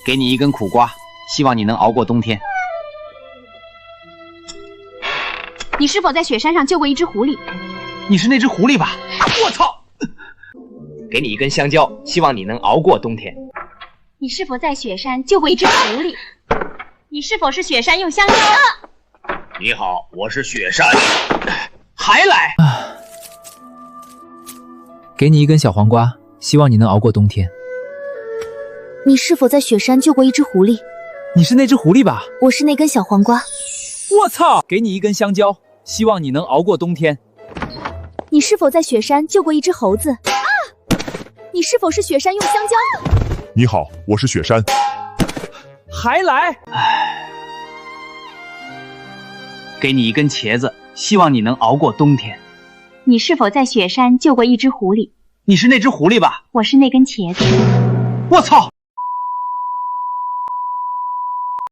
给你一根苦瓜，希望你能熬过冬天。你是否在雪山上救过一只狐狸？你是那只狐狸吧？我操！给你一根香蕉，希望你能熬过冬天。你是否在雪山救过一只狐狸？你是否是雪山用香蕉？你好，我是雪山。还来？给你一根小黄瓜，希望你能熬过冬天。你是否在雪山救过一只狐狸？你是那只狐狸吧？我是那根小黄瓜。我操！给你一根香蕉，希望你能熬过冬天。你是否在雪山救过一只猴子？你是否是雪山用香蕉？你好，我是雪山。还来？给你一根茄子，希望你能熬过冬天。你是否在雪山救过一只狐狸？你是那只狐狸吧？我是那根茄子。我操！